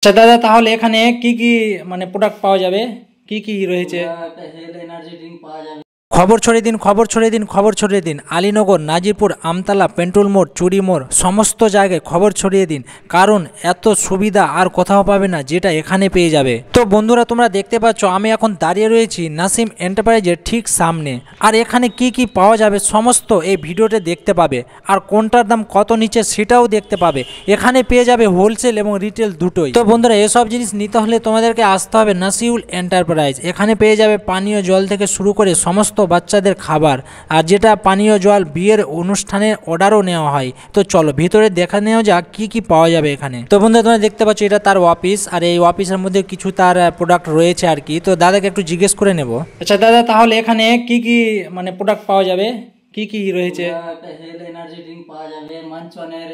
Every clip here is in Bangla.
আচ্ছা দাদা, তাহলে এখানে কি কি মানে প্রোডাক্ট পাওয়া যাবে, কি কি রয়েছে? একটা হেলথ এনার্জি ড্রিঙ্ক পাওয়া যাবে। খবর ছড়িয়ে দিন, খবর ছড়িয়ে দিন, খবর ছড়িয়ে দিন। আলীনগর, নাজিরপুর, আমতলা, পেন্টুল মোড়, চুরি মোড়, সমস্ত জায়গায় খবর ছড়িয়ে দিন, কারণ এত সুবিধা আর কোথাও পাবে না যেটা এখানে পেয়ে যাবে। তো বন্ধুরা, তোমরা দেখতে পাচ্ছ আমি এখন দাঁড়িয়ে রয়েছি নাসিম এন্টারপ্রাইজের ঠিক সামনে। আর এখানে কি কি পাওয়া যাবে সমস্ত এই ভিডিওতে দেখতে পাবে, আর কোনটার দাম কত নিচে সেটাও দেখতে পাবে। এখানে পেয়ে যাবে হোলসেল এবং রিটেল দুটোই। তো বন্ধুরা, এসব জিনিস নিতে হলে তোমাদেরকে আসতে হবে নাসিউল এন্টারপ্রাইজ। এখানে পেয়ে যাবে পানীয় জল থেকে শুরু করে সমস্ত বাচ্চাদের খাবার, আর যেটা পানীয় জল বিয়ের অনুষ্ঠানের অর্ডারও নেওয়া হয়। তো চলো ভিতরে দেখা নেওয়া যাক কি কি পাওয়া যাবে এখানে। তো বন্ধুরা, তোমরা দেখতে পাচ্ছ এটা তার অফিস, আর এই অফিসের মধ্যে কিছু তার প্রোডাক্ট রয়েছে আর কি। তো দাদাকে একটু জিজ্ঞেস করে নেব। আচ্ছা দাদা, তাহলে এখানে কি কি মানে প্রোডাক্ট পাওয়া যাবে, কি কি রয়েছে? একটা হেলথ এনার্জি ড্রিঙ্ক পাওয়া যাবে, মাঞ্চনের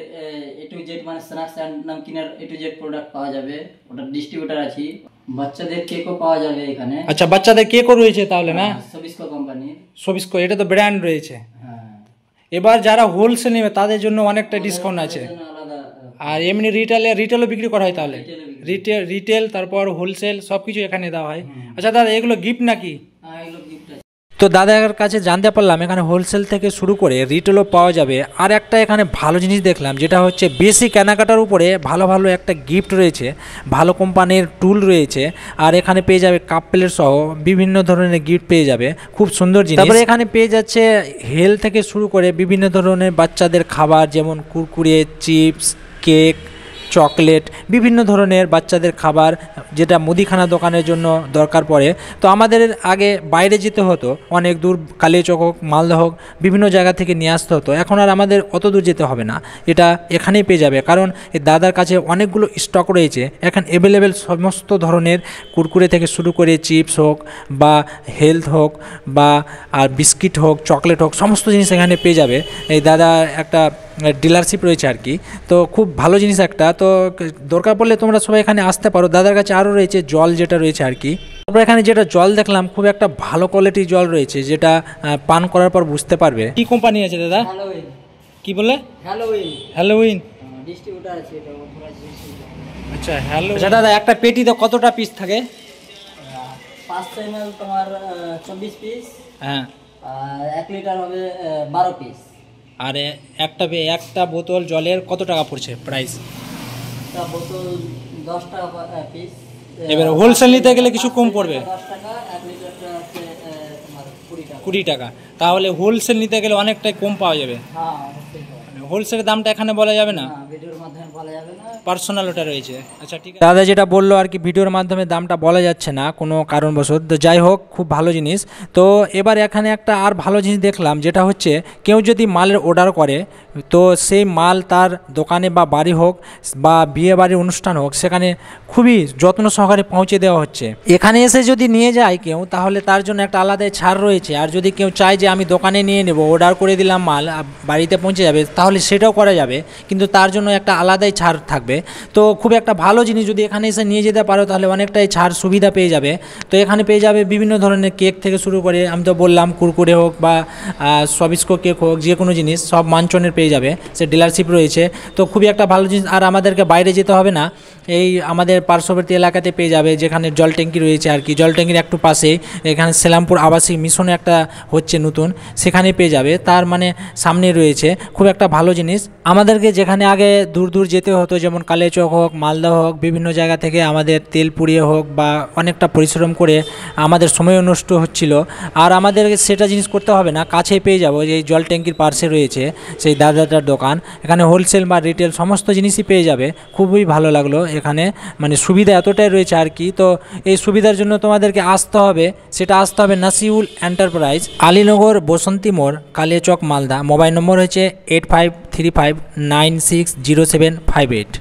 এ টু জেড মানে স্ন্যাক্স এন্ড নামকিনের এ টু জেড প্রোডাক্ট পাওয়া যাবে, ওটা ডিস্ট্রিবিউটর আছি। বাচ্চাদের কেকও পাওয়া যাবে এখানে। আচ্ছা, বাচ্চাদের কেকও রয়েছে তাহলে না? সবিস্কো কোম্পানির। সবিস্কো, এটা তো ব্র্যান্ড রয়েছে। হ্যাঁ, এবার যারা হোলসেল নেবে তাদের জন্য অনেকটা ডিসকাউন্ট আছে। আলাদা। আর এমনি রিটেলও বিক্রি করা হয় তাহলে? রিটেল তারপর হোলসেল সব কিছু এখানে দেওয়া হয়। আচ্ছা দাদা, এগুলো গিফট নাকি? হ্যাঁ, এগুলো গিফট আছে। তো দাদার কাছে জানতে পারলাম এখানে হোলসেল থেকে শুরু করে রিটেলও পাওয়া যাবে। আর একটা এখানে ভালো জিনিস দেখলাম, যেটা হচ্ছে বেশি কেনাকাটার উপরে ভালো ভালো একটা গিফট রয়েছে, ভালো কোম্পানির টুল রয়েছে। আর এখানে পেয়ে যাবে কাপ প্লেট সহ বিভিন্ন ধরনের গিফট পেয়ে যাবে, খুব সুন্দর জিনিস। তারপরে এখানে পেয়ে যাচ্ছে হেলথ থেকে শুরু করে বিভিন্ন ধরনের বাচ্চাদের খাবার, যেমন কুরকুরে, চিপস, কেক, চকলেট, বিভিন্ন ধরনের বাচ্চাদের খাবার, যেটা মুদিখানা দোকানের জন্য দরকার পড়ে। তো আমাদের আগে বাইরে যেতে হতো, অনেক দূর, কালিয়াচক হোক, মালদা হোক, বিভিন্ন জায়গা থেকে নিয়ে আসতে হতো। এখন আর আমাদের অত দূর যেতে হবে না, এটা এখানেই পেয়ে যাবে। কারণ এই দাদার কাছে অনেকগুলো স্টক রয়েছে, এখন অ্যাভেলেবেল সমস্ত ধরনের কুরকুরে থেকে শুরু করে চিপস হোক বা হেলথ হোক বা আর বিস্কিট হোক, চকলেট হোক, সমস্ত জিনিস এখানে পেয়ে যাবে। এই দাদা একটা ডিলারশিপ রয়েছে আর কি। তো খুব ভালো জিনিস একটা। তো দরকার পড়লে তোমরা সবাই এখানে আসতে পারো। দাদার কাছে আরও রয়েছে জল, যেটা রয়েছে আর কি। তারপর এখানে যেটা জল দেখলাম, খুব একটা ভালো কোয়ালিটির জল রয়েছে, যেটা পান করার পর বুঝতে পারবে। কি কোম্পানি আছে দাদা? হ্যালোউইন। কি বলে? হ্যালোউইন। হ্যালোউইন ডিস্ট্রিবিউটর আছে এটা, অথরাইজড ডিস্ট্রিবিউটর। আচ্ছা, হ্যালো। আচ্ছা দাদা, একটা পেটিতে কতটা পিস থাকে? 500 ml তোমার 24 পিস। হ্যাঁ। আর 1 লিটার হবে 12 পিস। আর একটা বোতল জলের কত টাকা পড়ছে প্রাইস? একটা বোতল 10 টাকা পিস। এবার হোলসেল নিতে গেলে কিছু কম পড়বে? 10 টাকা। 1 লিটারটা হচ্ছে তোমার 20 টাকা। 20 টাকা। তাহলে হোলসেল নিতে গেলে অনেকটাই কম পাওয়া যাবে। হ্যাঁ, হোলসেলের দামটা এখানে বলা যাবে না, ভিডিওর মাধ্যমে বলা যাবে না, পার্সোনাল ওটা রয়েছে। আচ্ছা ঠিক আছে। দাদা যেটা বললো আর কি, ভিডিওর মাধ্যমে দামটা বলা যাচ্ছে না কোনো কারণবশত। তো যাই হোক, খুব ভালো জিনিস। তো এবার এখানে একটা আর ভালো জিনিস দেখলাম, যেটা হচ্ছে কেউ যদি মালের অর্ডার করে, তো সেই মাল তার দোকানে বা বাড়ি হোক বা বিয়ে বাড়ির অনুষ্ঠান হোক, সেখানে খুবই যত্ন সহকারে পৌঁছে দেওয়া হচ্ছে। এখানে এসে যদি নিয়ে যায় কেউ, তাহলে তার জন্য একটা আলাদাই ছাড় রয়েছে। আর যদি কেউ চায় যে আমি দোকানে নিয়ে নেব, অর্ডার করে দিলাম, মাল বাড়িতে পৌঁছে যাবে, তাহলে সেটাও করা যাবে, কিন্তু তার জন্য একটা আলাদাই ছাড় থাকবে। তো খুব একটা ভালো জিনিস, যদি এখানে এসে নিয়ে যেতে পারো তাহলে অনেকটাই ছাড় সুবিধা পেয়ে যাবে। তো এখানে পেয়ে যাবে বিভিন্ন ধরনের কেক থেকে শুরু করে, আমি তো বললাম কুরকুরে হোক বা সবিস্কো কেক হোক, যে কোনো জিনিস সব মাঞ্চনের পেয়ে যাবে, সে ডিলারশিপ রয়েছে। তো খুবই একটা ভালো জিনিস। আর আমাদেরকে বাইরে যেতে হবে না, এই আমাদের পার্শ্ববর্তী এলাকাতে পেয়ে যাবে, যেখানে জল ট্যাঙ্কি রয়েছে আর কি। জল ট্যাঙ্কির একটু পাশে এখানে সেলামপুর আবাসিক মিশনে একটা হচ্ছে নতুন, সেখানে পেয়ে যাবে, তার মানে সামনে রয়েছে। খুব একটা ভালো জিনিস। আমাদেরকে যেখানে আগে দূর দূর যেতে হতো, যেমন কালিয়াচক হোক, মালদা হোক, বিভিন্ন জায়গা থেকে আমাদের তেল পুড়িয়ে হোক বা অনেকটা পরিশ্রম করে আমাদের সময় নষ্ট হচ্ছিল, আর আমাদেরকে সেটা জিনিস করতে হবে না, কাছেই পেয়ে যাবো। যে জল ট্যাঙ্কির পার্শ্বে রয়েছে সেই দাদাটার দোকান, এখানে হোলসেল বা রিটেল সমস্ত জিনিসই পেয়ে যাবে। খুবই ভালো লাগলো এখানে, মানে সুবিধা এতটাই রয়েছে আর কি। তো এই সুবিধার জন্য তোমাদেরকে আসতে হবে, সেটা আসতে হবে নাসিউল এন্টারপ্রাইজ, আলীনগর, বসন্তী মোড়, কালিয়াচক, মালদা। মোবাইল নম্বর হচ্ছে 8535960758।